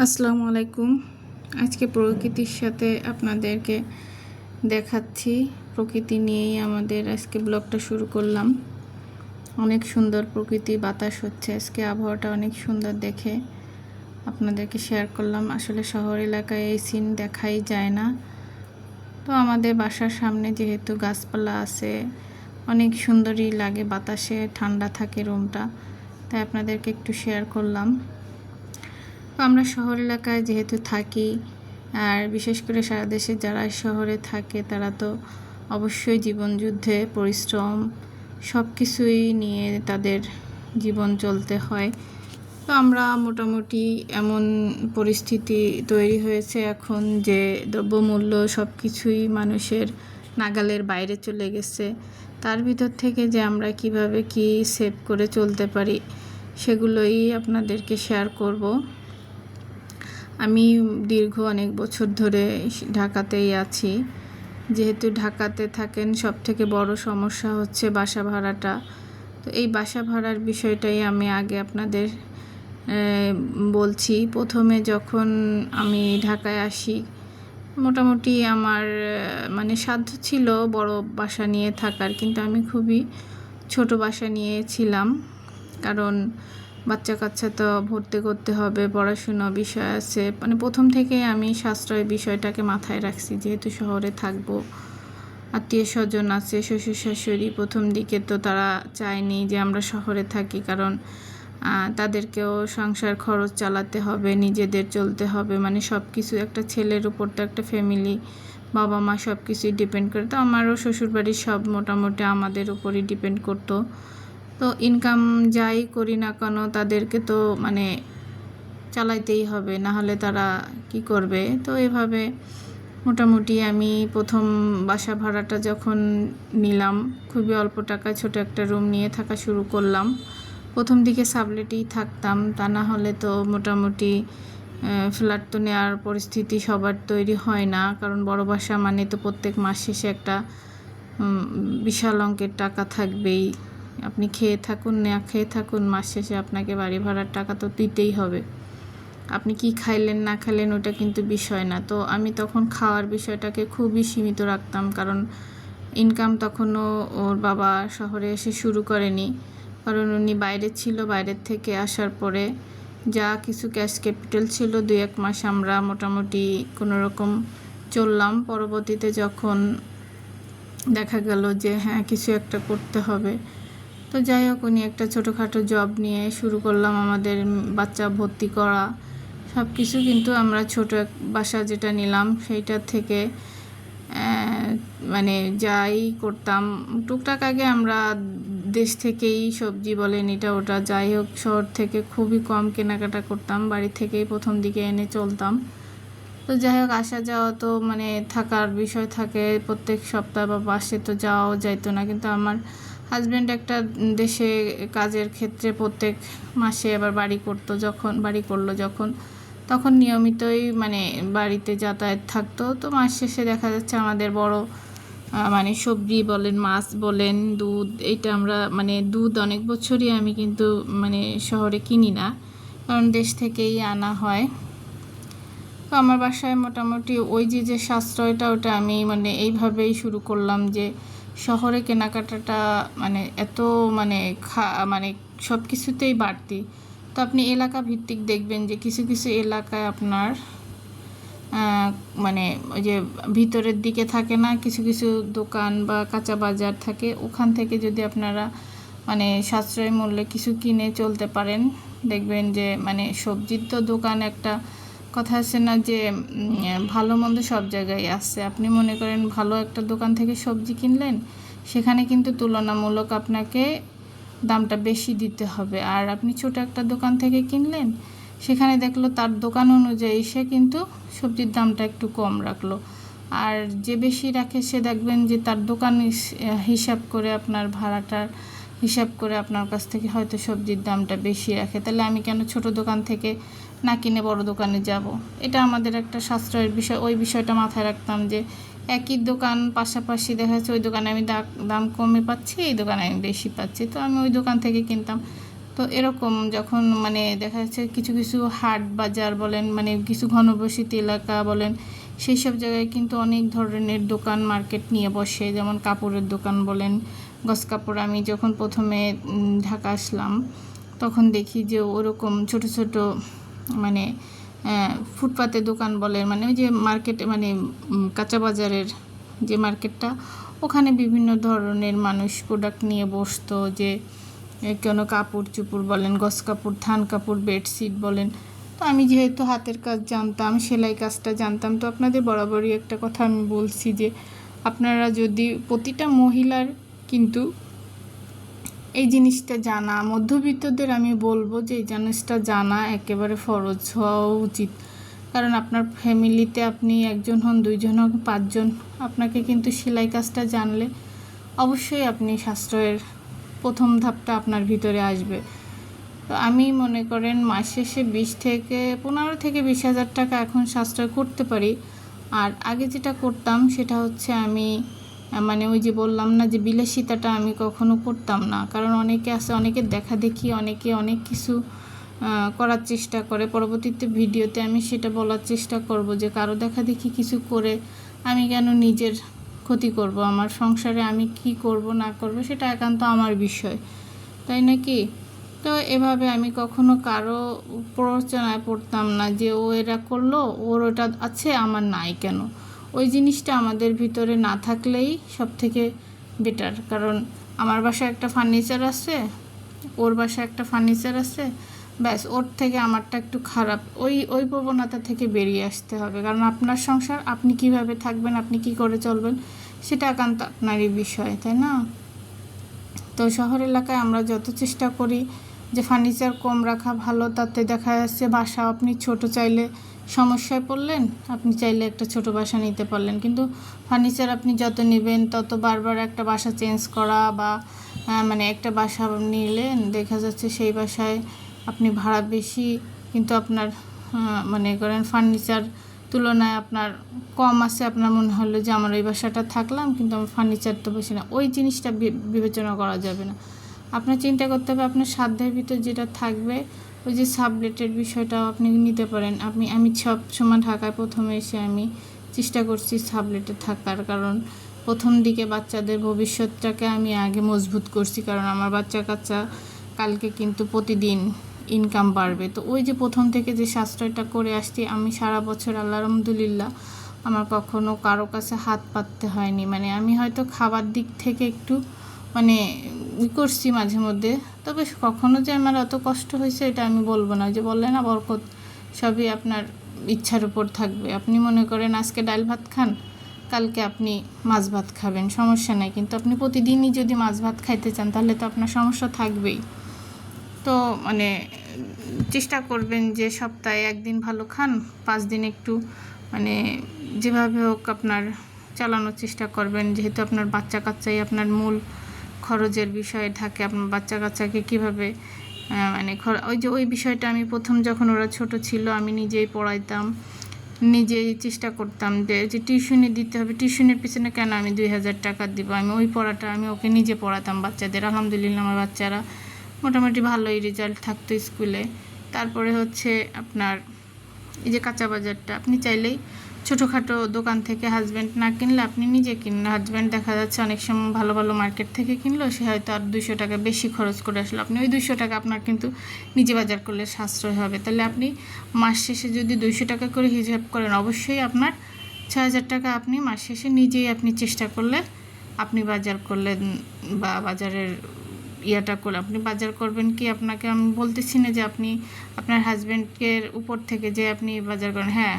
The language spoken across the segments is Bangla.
আসসালামু আলাইকুম। আজকে প্রকৃতির সাথে আপনাদেরকে দেখাচ্ছি। প্রকৃতি নিয়েই আমাদের আজকে ব্লগটা শুরু করলাম। অনেক সুন্দর প্রকৃতি, বাতাস হচ্ছে আজকে, আবহাওয়াটা অনেক সুন্দর দেখে আপনাদেরকে শেয়ার করলাম। আসলে শহর এলাকায় এই সিন দেখাই যায় না, তো আমাদের বাসার সামনে যেহেতু গাছপালা আছে অনেক সুন্দরই লাগে, বাতাসে ঠান্ডা থাকে রুমটা, তাই আপনাদেরকে একটু শেয়ার করলাম। আমরা শহর এলাকায় যেহেতু থাকি, আর বিশেষ করে সারা দেশে যারা শহরে থাকে তারা তো অবশ্যই জীবনযুদ্ধে পরিশ্রম সব কিছুই নিয়ে তাদের জীবন চলতে হয়। তো আমরা মোটামুটি এমন পরিস্থিতি তৈরি হয়েছে এখন যে দ্রব্যমূল্য সব কিছুই মানুষের নাগালের বাইরে চলে গেছে। তার ভিতর থেকে যে আমরা কিভাবে কি সেভ করে চলতে পারি সেগুলোই আপনাদেরকে শেয়ার করব। আমি দীর্ঘ অনেক বছর ধরে ঢাকাতেই আছি। যেহেতু ঢাকাতে থাকেন, সব থেকে বড় সমস্যা হচ্ছে বাসা ভাড়াটা। তো এই বাসা ভাড়ার বিষয়টাই আমি আগে আপনাদের বলছি। প্রথমে যখন আমি ঢাকায় আসি, মোটামুটি আমার মানে সাধ্য ছিল বড় বাসা নিয়ে থাকার, কিন্তু আমি খুবই ছোট বাসা নিয়েছিলাম। কারণ বাচ্চা কাচ্চা তো ভর্তি করতে হবে, পড়াশুনো বিষয় আছে, মানে প্রথম থেকে আমি সাশ্রয় বিষয়টাকে মাথায় রাখছি। যেহেতু শহরে থাকবো, আত্মীয় স্বজন আছে, শ্বশুর শাশুড়ি, প্রথম দিকে তো তারা চায়নি যে আমরা শহরে থাকি, কারণ তাদেরকেও সংসার খরচ চালাতে হবে, নিজেদের চলতে হবে, মানে সব কিছু একটা ছেলের উপর তো একটা ফ্যামিলি, বাবা মা সব কিছুই ডিপেন্ড করে। তো আমারও শ্বশুরবাড়ির সব মোটামুটি আমাদের উপরই ডিপেন্ড করতো। তো ইনকাম যাই করি না কেন তাদেরকে তো মানে চালাইতেই হবে, না হলে তারা কি করবে। তো এভাবে মোটামুটি আমি প্রথম বাসা ভাড়াটা যখন নিলাম, খুবই অল্প টাকায় ছোট একটা রুম নিয়ে থাকা শুরু করলাম। প্রথম দিকে সাবলেটেই থাকতাম, তা না হলে তো মোটামুটি ফ্ল্যাট তো নেওয়ার পরিস্থিতি সবার তৈরি হয় না, কারণ বড় বাসা মানে তো প্রত্যেক মাস শেষে একটা বিশাল অঙ্কের টাকা থাকবেই। আপনি খেয়ে থাকুন না খেয়ে থাকুন, মাস শেষে আপনাকে বাড়ি ভাড়ার টাকা তো দিতেই হবে। আপনি কি খাইলেন না খাইলেন ওটা কিন্তু বিষয় না। তো আমি তখন খাওয়ার বিষয়টাকে খুবই সীমিত রাখতাম, কারণ ইনকাম তখনও ওর বাবা শহরে এসে শুরু করেনি, কারণ উনি বাইরে ছিল। বাইরের থেকে আসার পরে যা কিছু ক্যাশ ক্যাপিটাল ছিল 2-1 মাস আমরা মোটামুটি কোনো রকম চললাম। পরবর্তীতে যখন দেখা গেল যে হ্যাঁ কিছু একটা করতে হবে, তো যাই হোক উনি একটা ছোটোখাটো জব নিয়ে শুরু করলাম। আমাদের বাচ্চা ভর্তি করা সব কিছু, কিন্তু আমরা ছোটো এক বাসা যেটা নিলাম সেইটার থেকে মানে যাই করতাম টুকটাক, আগে আমরা দেশ থেকেই সবজি বলেন এটা ওটা যাই হোক শহর থেকে খুবই কম কেনাকাটা করতাম, বাড়ি থেকেই প্রথম দিকে এনে চলতাম। তো যাই হোক আসা যাওয়া তো মানে থাকার বিষয় থাকে, প্রত্যেক সপ্তাহ বা মাসে তো যাওয়াও যাইতো না। কিন্তু আমার হাজব্যান্ড একটা দেশে কাজের ক্ষেত্রে প্রত্যেক মাসে আবার বাড়ি করলো যখন তখন নিয়মিতই মানে বাড়িতে যাতায়াত থাকতো। তো মাস শেষে দেখা যাচ্ছে আমাদের বড় মানে সবজি বলেন, মাছ বলেন, দুধ, এইটা আমরা মানে দুধ অনেক বছরই আমি কিন্তু মানে শহরে কিনি না, কারণ দেশ থেকেই আনা হয়। তো আমার বাসায় মোটামুটি ওই যে সাশ্রয়টা ওটা আমি মানে এইভাবেই শুরু করলাম, যে শহরে কেনাকাটাটা মানে এত মানে মানে সব কিছুতেই বাড়তি। তো আপনি এলাকা ভিত্তিক দেখবেন যে কিছু কিছু এলাকায় আপনার মানে ওই যে ভিতরের দিকে থাকে না, কিছু কিছু দোকান বা কাঁচা বাজার থাকে, ওখান থেকে যদি আপনারা মানে সাশ্রয় মূল্যে কিছু কিনে চলতে পারেন, দেখবেন যে মানে সবজির তো দোকান একটা কথা আছে না যে ভালো মন্দ সব জায়গায় আছে। আপনি মনে করেন ভালো একটা দোকান থেকে সবজি কিনলেন, সেখানে কিন্তু তুলনামূলক আপনাকে দামটা বেশি দিতে হবে। আর আপনি ছোট একটা দোকান থেকে কিনলেন, সেখানে দেখলো তার দোকান অনুযায়ী সে কিন্তু সবজির দামটা একটু কম রাখলো। আর যে বেশি রাখে সে দেখবেন যে তার দোকান হিসাব করে আপনার ভাড়াটার হিসাব করে আপনার কাছ থেকে হয়তো সবজির দামটা বেশি রাখে। তাহলে আমি কেন ছোট দোকান থেকে না কিনে বড় দোকানে যাব? এটা আমাদের একটা সাশ্রয়ের বিষয়। ওই বিষয়টা মাথায় রাখতাম যে একই দোকান পাশাপাশি দেখা যাচ্ছে ওই দোকানে আমি দাম কমে পাচ্ছি, এই দোকানে আমি বেশি পাচ্ছি, তো আমি ওই দোকান থেকে কিনতাম। তো এরকম যখন মানে দেখা যাচ্ছে কিছু কিছু হাট বাজার বলেন, মানে কিছু ঘনবসতি এলাকা বলেন, সেই সব জায়গায় কিন্তু অনেক ধরনের দোকান মার্কেট নিয়ে বসে, যেমন কাপড়ের দোকান বলেন, গস কাপড়। আমি যখন প্রথমে ঢাকা আসলাম তখন দেখি যে ওরকম ছোট ছোট মানে ফুটপাতে দোকান বলেন, মানে ওই যে মার্কেটে মানে কাঁচা বাজারের যে মার্কেটটা, ওখানে বিভিন্ন ধরনের মানুষ প্রোডাক্ট নিয়ে বসতো, যে কোনো কাপড় চুপড় বলেন, গস কাপড়, থান কাপড়, বেডশিট বলেন। তো আমি যেহেতু হাতের কাজ জানতাম, সেলাই কাজটা জানতাম, তো আপনাদের বরাবরই একটা কথা আমি বলছি যে আপনারা যদি প্রতিটা মহিলার কিন্তু এই জিনিসটা জানা, মধ্যবিত্তদের আমি বলবো যে এই জিনিসটা জানা একেবারে ফরজ হওয়া উচিত। কারণ আপনার ফ্যামিলিতে আপনি একজন হন, দুইজন হন, পাঁচজন, আপনাকে কিন্তু সেলাই কাজটা জানলে অবশ্যই আপনি সাশ্রয়ের প্রথম ধাপটা আপনার ভিতরে আসবে। তো আমি মনে করেন মাস শেষে 15 থেকে 20,000 টাকা এখন সাশ্রয় করতে পারি। আর আগে যেটা করতাম সেটা হচ্ছে আমি মানে ওই যে বললাম না যে বিলাসিতাটা আমি কখনো করতাম না। কারণ অনেকে আছে, অনেকের দেখা দেখি অনেকে অনেক কিছু করার চেষ্টা করে। পরবর্তীতে ভিডিওতে আমি সেটা বলার চেষ্টা করব যে কারো দেখা দেখি কিছু করে আমি কেন নিজের ক্ষতি করব, আমার সংসারে আমি কি করব না করব সেটা একান্ত আমার বিষয়, তাই নাকি? তো এভাবে আমি কখনো কারো প্ররোচনায় পড়তাম না যে ও এরা করলো, ওর ওটা আছে, আমার নাই কেন। ওই জিনিসটা আমাদের ভিতরে না থাকলেই সব থেকে বেটার। কারণ আমার বাসায় একটা ফার্নিচার আছে, ওর বাসায় একটা ফার্নিচার আছে, ব্যাস ওর থেকে আমারটা একটু খারাপ, ওই প্রবণতা থেকে বেরিয়ে আসতে হবে। কারণ আপনার সংসার, আপনি কিভাবে থাকবেন, আপনি কি করে চলবেন, সেটা একান্ত আপনারই বিষয়, তাই না? তো শহর এলাকায় আমরা যত চেষ্টা করি যে ফার্নিচার কম রাখা ভালো, তাতে দেখা যাচ্ছে বাসা আপনি ছোট চাইলে সমস্যায় পড়লেন, আপনি চাইলে একটা ছোট বাসা নিতে পারলেন, কিন্তু ফার্নিচার আপনি যত নেবেন তত বারবার একটা বাসা চেঞ্জ করা বা মানে একটা বাসা নিলেন, দেখা যাচ্ছে সেই বাসায় আপনি ভাড়া বেশি, কিন্তু আপনার মনে করেন ফার্নিচার তুলনায় আপনার কম আছে, আপনার মনে হলো যে আমার ওই বাসাটা থাকলাম কিন্তু আমার ফার্নিচার তো বেশি না, ওই জিনিসটা বিবেচনা করা যাবে না। আপনার চিন্তা করতে হবে আপনার সাধ্যের ভিতর যেটা থাকবে। ওই যে সাবলেটের বিষয়টাও আপনি নিতে পারেন। আমি সব সময় ঢাকায় প্রথমে এসে আমি চেষ্টা করছি সাবলেটে থাকার, কারণ প্রথম দিকে বাচ্চাদের ভবিষ্যৎটাকে আমি আগে মজবুত করছি, কারণ আমার বাচ্চা কাচ্চা কালকে কিন্তু প্রতিদিন ইনকাম বাড়বে। তো ওই যে প্রথম থেকে যে সাশ্রয়টা করে আসছি আমি সারা বছর, আল্লাহ আলহামদুলিল্লাহ, আমার কখনো কারো কাছে হাত পাততে হয়নি। মানে আমি হয়তো খাবার দিক থেকে একটু মানে করছি মাঝে মধ্যে, তবে কখনো যে আমার অত কষ্ট হয়েছে এটা আমি বলবো না। যে বললে না বরকত সবই আপনার ইচ্ছার উপর থাকবে। আপনি মনে করেন আজকে ডাল ভাত খান, কালকে আপনি মাছ ভাত খাবেন, সমস্যা নাই। কিন্তু আপনি প্রতিদিনই যদি মাছ ভাত খাইতে চান তাহলে তো আপনার সমস্যা থাকবেই। তো মানে চেষ্টা করবেন যে সপ্তাহে একদিন ভালো খান, 5 দিন একটু মানে যেভাবে হোক আপনার চালানোর চেষ্টা করবেন। যেহেতু আপনার বাচ্চা কাচ্চাই আপনার মূল খরচের বিষয় থাকে, আপনার বাচ্চা কাচ্চাকে কীভাবে মানে ওই বিষয়টা আমি প্রথম যখন ওরা ছোট ছিল আমি নিজেই পড়াইতাম, নিজেই চেষ্টা করতাম যে টিউশনি দিতে হবে, টিউশনের পিছনে কেন আমি 2,000 টাকা দিব, আমি ওই পড়াটা আমি ওকে নিজে পড়াতাম বাচ্চাদের। আলহামদুলিল্লাহ আমার বাচ্চারা মোটামুটি ভালোই রেজাল্ট থাকতো স্কুলে। তারপরে হচ্ছে আপনার এই যে কাঁচা বাজারটা আপনি চাইলেই ছোটোখাটো দোকান থেকে হাজব্যান্ড না কিনলে আপনি নিজে কিনলে, হাজব্যান্ড দেখা যাচ্ছে অনেক সময় ভালো ভালো মার্কেট থেকে কিনলো, সে হয়তো আর 200 টাকা বেশি খরচ করে আসলো, আপনি ওই 200 টাকা আপনার কিন্তু নিজে বাজার করলে সাশ্রয় হবে। তাহলে আপনি মাস শেষে যদি 200 টাকা করে হিসাব করেন, অবশ্যই আপনার 6,000 টাকা আপনি মাস শেষে নিজেই আপনি চেষ্টা করলে আপনি বাজার করলেন বা বাজারের ইয়াটা করে আপনি বাজার করবেন। কি আপনাকে আমি বলতেছি না যে আপনি আপনার হাজব্যান্ডের উপর থেকে যে আপনি বাজার করেন। হ্যাঁ,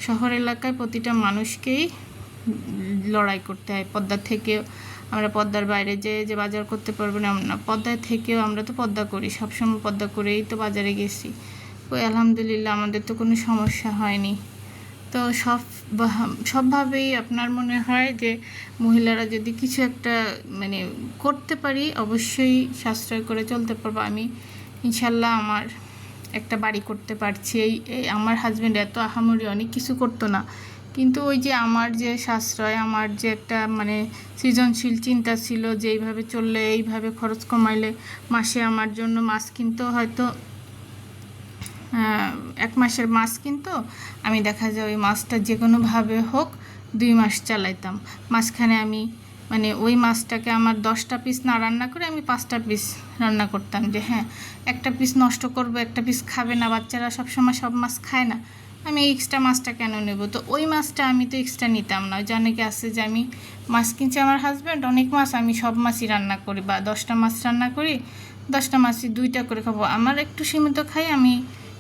শহর এলাকায় প্রতিটা মানুষকেই লড়াই করতে হয়। পদ্মা থেকেও আমরা পদ্মার বাইরে যে বাজার করতে পারবো না এমন না, পদ্মা থেকেও আমরা তো পদ্মা করি, সবসময় পদ্মা করেই তো বাজারে গেছি। ওই আলহামদুলিল্লাহ আমাদের তো কোনো সমস্যা হয়নি। তো সবভাবেই আপনার মনে হয় যে মহিলারা যদি কিছু একটা মানে করতে পারি অবশ্যই সাশ্রয় করে চলতে পারবো। আমি ইনশাল্লাহ আমার একটা বাড়ি করতে পারছি। এই আমার হাজব্যান্ড এত আহামরি অনেক কিছু করতো না, কিন্তু ওই যে আমার যে সাশ্রয়, আমার যে একটা মানে সৃজনশীল চিন্তা ছিল যে এইভাবে চললে, এইভাবে খরচ কমাইলে মাসে আমার জন্য মাছ কিনতেও হয়তো 1 মাসের মাছ কিনতো, আমি দেখা যায় ওই মাছটা যে কোনোভাবে হোক 2 মাস চালাইতাম। মাঝখানে আমি মানে ওই মাছটাকে আমার 10টা পিস না রান্না করে আমি 5টা পিস রান্না করতাম, যে হ্যাঁ একটা পিস নষ্ট করব, একটা পিস খাবে না, বাচ্চারা সবসময় সব মাছ খায় না, আমি এক্সট্রা মাছটা কেন নেব। তো ওই মাছটা আমি তো এক্সট্রা নিতাম না। যে অনেকে আছে যে আমি মাছ কিনছি, আমার হাজব্যান্ড অনেক মাছ, আমি সব মাছই রান্না করি, বা 10টা মাছ রান্না করি, 10টা মাছই 2টা করে খাবো। আমার একটু সীমিত খাই, আমি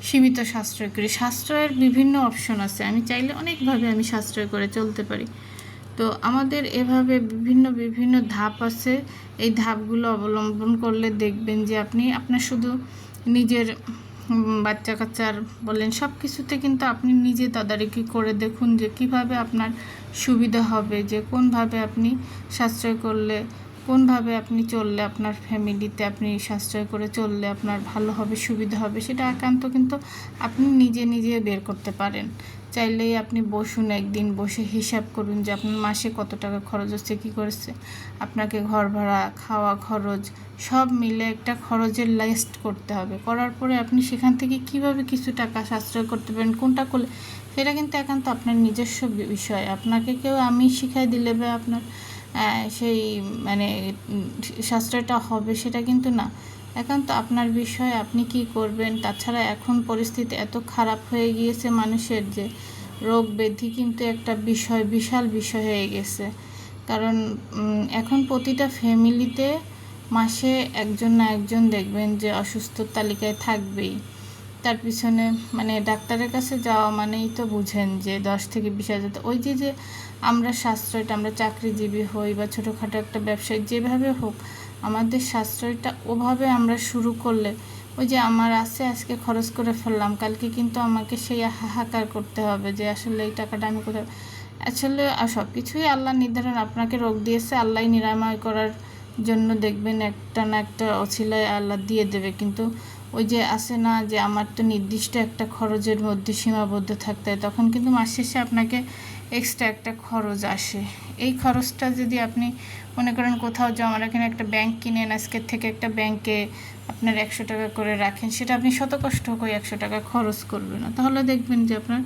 সীমিত সাশ্রয় করি। সাশ্রয়ের বিভিন্ন অপশন আছে, আমি চাইলে অনেকভাবে আমি সাশ্রয় করে চলতে পারি। তো আমাদের এভাবে বিভিন্ন বিভিন্ন ধাপ আছে। এই ধাপগুলো অবলম্বন করলে দেখবেন যে আপনি আপনার শুধু নিজের বাচ্চা কাচ্চার বলেন সব কিছুতে কিন্তু আপনি নিজে তদারকি করে দেখুন যে কিভাবে আপনার সুবিধা হবে, যে কোনভাবে আপনি সাশ্রয় করলে, কোনভাবে আপনি চললে আপনার ফ্যামিলিতে আপনি সাশ্রয় করে চললে আপনার ভালো হবে, সুবিধা হবে, সেটা একান্ত কিন্তু আপনি নিজে নিজে বের করতে পারেন। চাইলেই আপনি বসুন, একদিন বসে হিসাব করুন যে আপনার মাসে কত টাকা খরচ হচ্ছে, কী করেছে, আপনাকে ঘর ভাড়া, খাওয়া খরচ সব মিলে একটা খরচের লিস্ট করতে হবে। করার পরে আপনি সেখান থেকে কিভাবে কিছু টাকা সাশ্রয় করতে পারেন, কোনটা করলে, সেটা কিন্তু একান্ত আপনার নিজস্ব বিষয়। আপনাকে কেউ আমি শিখাই দিলে বা আপনার সেই মানে সাশ্রয়টা হবে সেটা কিন্তু না, একান্ত আপনার বিষয়, আপনি কি করবেন। তাছাড়া এখন পরিস্থিতি এত খারাপ হয়ে গিয়েছে মানুষের, যে রোগ ব্যাধি কিন্তু একটা বিষয়, বিশাল বিষয় হয়ে গেছে। কারণ এখন প্রতিটা ফ্যামিলিতে মাসে একজন না একজন দেখবেন যে অসুস্থর তালিকায় থাকবেই। তার পিছনে মানে ডাক্তারের কাছে যাওয়া মানেই তো বুঝেন যে 10 থেকে 20 হাজার। ওই যে আমরা সাশ্রয়টা, আমরা চাকরিজীবী হই বা ছোটোখাটো একটা ব্যবসায়ী, যেভাবে হোক আমাদের সাশ্রয়টা ওভাবে আমরা শুরু করলে, ওই যে আমার আছে আজকে খরচ করে ফেললাম, কালকে কিন্তু আমাকে সেই হাহাকার করতে হবে যে আসলে এই টাকাটা আমি কোথায়। আসলে সব কিছুই আল্লাহ নির্ধারণ। আপনাকে রোগ দিয়েছে, আল্লাহ নিরাময় করার জন্য দেখবেন একটা না একটা অছিলায় আল্লাহ দিয়ে দেবে। কিন্তু ওই যে আসে না যে আমার তো নির্দিষ্ট একটা খরচের মধ্যে সীমাবদ্ধ থাকতে হয়, তখন কিন্তু মাস শেষে আপনাকে এক্সট্রা একটা খরচ আসে। এই খরচটা যদি আপনি মনে করেন কোথাও জমা রাখেন, একটা ব্যাংক কিনেন, আজকের থেকে একটা ব্যাংকে আপনার 100 টাকা করে রাখেন, সেটা আপনি শত কষ্ট করে 100 টাকা খরচ করবেন না, তাহলে দেখবেন যে আপনার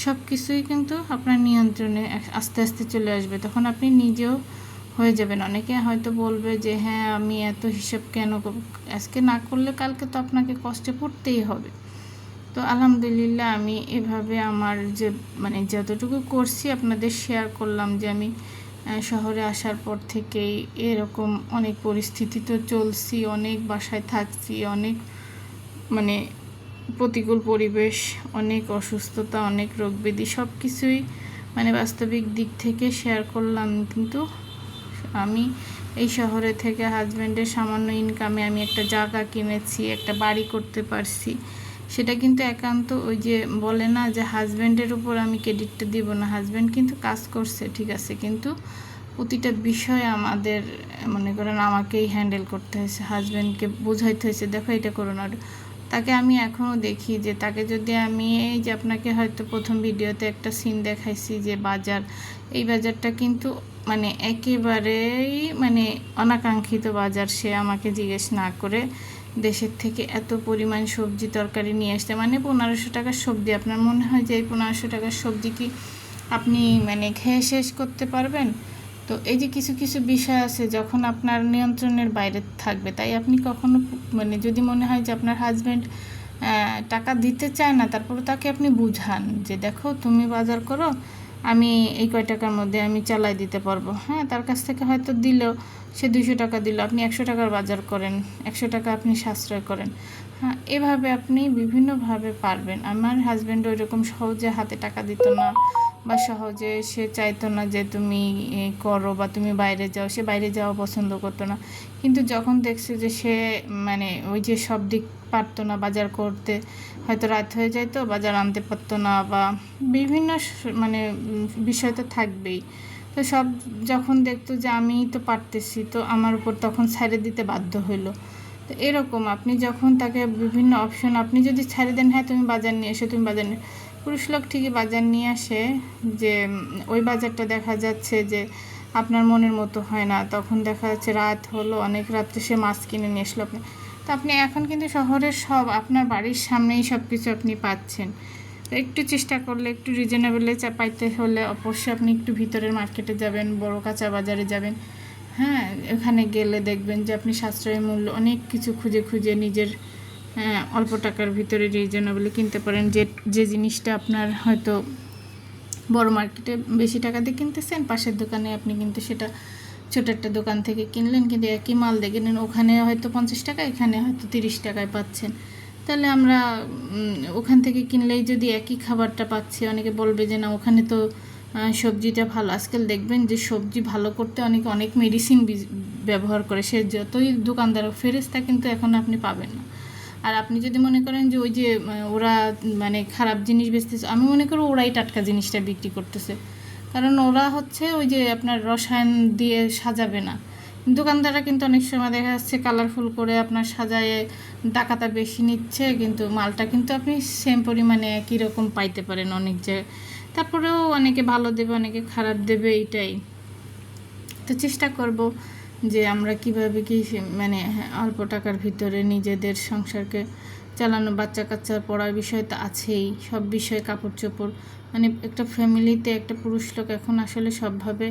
সব কিছুই কিন্তু আপনার নিয়ন্ত্রণে আস্তে আস্তে চলে আসবে। তখন আপনি নিজেও হয়ে যাবেন। অনেকে হয়তো বলবে যে হ্যাঁ আমি এত হিসাব কেন করব, আজকে না করলে কালকে তো আপনাকে কষ্টে পড়তেই হবে। তো আলহামদুলিল্লাহ আমি এভাবে আমার যে মানে যতটুকু করছি আপনাদের শেয়ার করলাম, যে আমি শহরে আসার পর থেকেই এরকম অনেক পরিস্থিতি তো চলছি, অনেক বাসায় থাকছি, অনেক মানে প্রতিকূল পরিবেশ, অনেক অসুস্থতা, অনেক রোগ ব্যাধি, সব কিছুই মানে বাস্তবিক দিক থেকে শেয়ার করলাম। কিন্তু আমি এই শহরে থেকে হাজব্যান্ডের সামান্য ইনকামে আমি একটা জায়গা কিনেছি, একটা বাড়ি করতে পারছি। সেটা কিন্তু একান্ত ওই যে বলে না যে হাজব্যান্ডের উপর আমি ক্রেডিটটা দিব না, হাজব্যান্ড কিন্তু কাজ করছে ঠিক আছে, কিন্তু প্রতিটা বিষয় আমাদের মনে করেন আমাকেই হ্যান্ডেল করতে হয়েছে, হাজব্যান্ডকে বোঝাইতে হয়েছে দেখো এটা করো না। তাকে আমি এখনও দেখি যে তাকে যদি আমি এই যে আপনাকে হয়তো প্রথম ভিডিওতে একটা সিন দেখাইছি যে বাজার, এই বাজারটা কিন্তু মানে একেবারেই মানে অনাকাঙ্ক্ষিত বাজার, সে আমাকে জিজ্ঞেস না করে দেশের থেকে এত পরিমাণ সবজি তরকারি নিয়ে আসতে, মানে 1500 টাকার সবজি। আপনার মনে হয় যে এই 1500 টাকার সবজি কি আপনি মানে খেয়ে শেষ করতে পারবেন? তো এই যে কিছু কিছু বিষয় আছে যখন আপনার নিয়ন্ত্রণের বাইরে থাকবে, তাই আপনি কখনো মানে যদি মনে হয় যে আপনার হাজব্যান্ড টাকা দিতে চায় না, তারপরে তাকে আপনি বুঝান যে দেখো তুমি বাজার করো, আমি এই কয় টাকার মধ্যে আমি চালাই দিতে পারবো। হ্যাঁ, তার কাছ থেকে হয়তো দিলেও সে 200 টাকা দিল, আপনি 100 টাকার বাজার করেন, 100 টাকা আপনি সাশ্রয় করেন। হ্যাঁ, এভাবে আপনি বিভিন্নভাবে পারবেন। আমার হাজব্যান্ড ওই রকম সহজে হাতে টাকা দিত না, বা সহজে সে চাইতো না যে তুমি করো বা তুমি বাইরে যাও, সে বাইরে যাওয়া পছন্দ করতো না। কিন্তু যখন দেখছে যে সে মানে ওই যে সব দিক পারতো না, বাজার করতে হয়তো রাত হয়ে যায় তো বাজার আনতে পারতো না, বা বিভিন্ন মানে বিষয় তো থাকবেই। তো সব যখন দেখতো যে আমি তো পারতেছি, তো আমার উপর তখন ছাড়ে দিতে বাধ্য হইলো। তো এরকম আপনি যখন তাকে বিভিন্ন অপশন আপনি যদি ছাড়ে দেন, হ্যাঁ তুমি বাজার নিয়ে এসো, তুমি বাজার নিয়ে, পুরুষ লোক ঠিকই বাজার নিয়ে আসে, যে ওই বাজারটা দেখা যাচ্ছে যে আপনার মনের মতো হয় না, তখন দেখা যাচ্ছে রাত হলো, অনেক রাত্রে সে মাছ কিনে নিয়ে আসলো আপনি। তো আপনি এখন কিন্তু শহরের সব আপনার বাড়ির সামনেই সব কিছু আপনি পাচ্ছেন। তো একটু চেষ্টা করলে, একটু রিজনেবলে পাইতে হলে অবশ্যই আপনি একটু ভিতরের মার্কেটে যাবেন, বড় কাঁচা বাজারে যাবেন। হ্যাঁ, এখানে গেলে দেখবেন যে আপনি সাশ্রয়ী মূল্য অনেক কিছু খুঁজে খুঁজে নিজের অল্প টাকার ভিতরে রিজনেবলে কিনতে পারেন। যে যে জিনিসটা আপনার হয়তো বড় মার্কেটে বেশি টাকা দিয়ে কিনতেছেন, পাশের দোকানে আপনি কিন্তু সেটা ছোট একটা দোকান থেকে কিনলেন, কিন্তু একই মাল দেখলেন ওখানে হয়তো 50 টাকা, এখানে হয়তো 30 টাকায় পাচ্ছেন। তাহলে আমরা ওখান থেকে কিনলেই যদি একই খাবারটা পাচ্ছি, অনেকে বলবে যে না ওখানে তো সবজিটা ভালো। আজকাল দেখবেন যে সবজি ভালো করতে অনেকে অনেক মেডিসিন ব্যবহার করে, সে যতই দোকানদার ফেরেস্তা কিন্তু এখন আপনি পাবেন না। আর আপনি যদি মনে করেন যে ওই যে ওরা মানে খারাপ জিনিস বেচতেছে, আমি মনে করি ওরাই টাটকা জিনিসটা বিক্রি করতেছে, কারণ ওরা হচ্ছে ওই যে আপনার রসায়ন দিয়ে সাজাবে না। দোকানদাররা কিন্তু অনেক সময় দেখা যাচ্ছে কালারফুল করে আপনার সাজায়ে টাকাটা বেশি নিচ্ছে, কিন্তু মালটা কিন্তু আপনি সেম পরিমাণে একই রকম পাইতে পারেন অনেক জায়গায়। তারপরেও অনেকে ভালো দেবে, অনেকে খারাপ দেবে, এইটাই। তো চেষ্টা করব যে আমরা কিভাবে কি মানে অল্প টাকার ভিতরে নিজেদের সংসারকে চালানো, বাচ্চা কাচ্চা পড়ার বিষয় তো আছেই, সব বিষয়ে কাপড় চোপড়, মানে একটা ফ্যামিলিতে একটা পুরুষ লোক এখন আসলে সবভাবে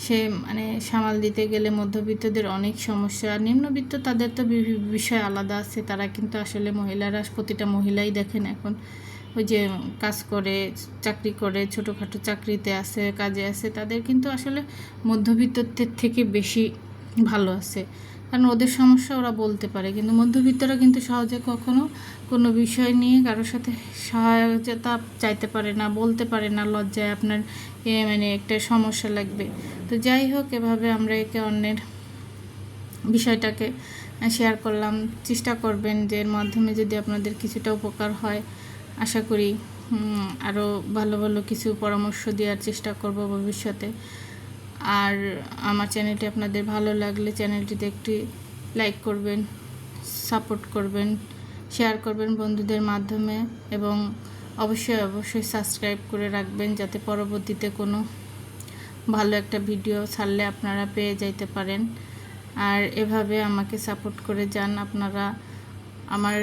সে মানে সামাল দিতে গেলে মধ্যবিত্তদের অনেক সমস্যা। আর নিম্নবিত্ত তাদের তো বিষয় আলাদা আছে, তারা কিন্তু আসলে মহিলারা, প্রতিটা মহিলাই দেখেন এখন ওই যে কাজ করে, চাকরি করে, ছোটোখাটো চাকরিতে আছে, কাজে আছে, তাদের কিন্তু আসলে মধ্যবিত্তদের থেকে বেশি ভালো আছে, কারণ ওদের সমস্যা ওরা বলতে পারে। কিন্তু মধ্যবিত্তরা কিন্তু সহজে কখনো কোনো বিষয় নিয়ে কারোর সাথে সহায়তা চাইতে পারে না, বলতে পারে না, লজ্জায় আপনার মানে একটা সমস্যা লাগবে। তো যাই হোক, এভাবে আমরা একে অন্যের বিষয়টাকে শেয়ার করলাম। চেষ্টা করবেন যে এর মাধ্যমে যদি আপনাদের কিছুটা উপকার হয়। আশা করি আরও ভালো ভালো কিছু পরামর্শ দেওয়ার চেষ্টা করব ভবিষ্যতে। আর আমার চ্যানেলটি আপনাদের ভালো লাগলে চ্যানেলটিতে একটি লাইক করবেন, সাপোর্ট করবেন, শেয়ার করবেন বন্ধুদের মাধ্যমে, এবং অবশ্যই অবশ্যই সাবস্ক্রাইব করে রাখবেন, যাতে পরবর্তীতে কোনো ভালো একটা ভিডিও ছাড়লে আপনারা পেয়ে যাইতে পারেন। আর এভাবে আমাকে সাপোর্ট করে যান আপনারা। আমার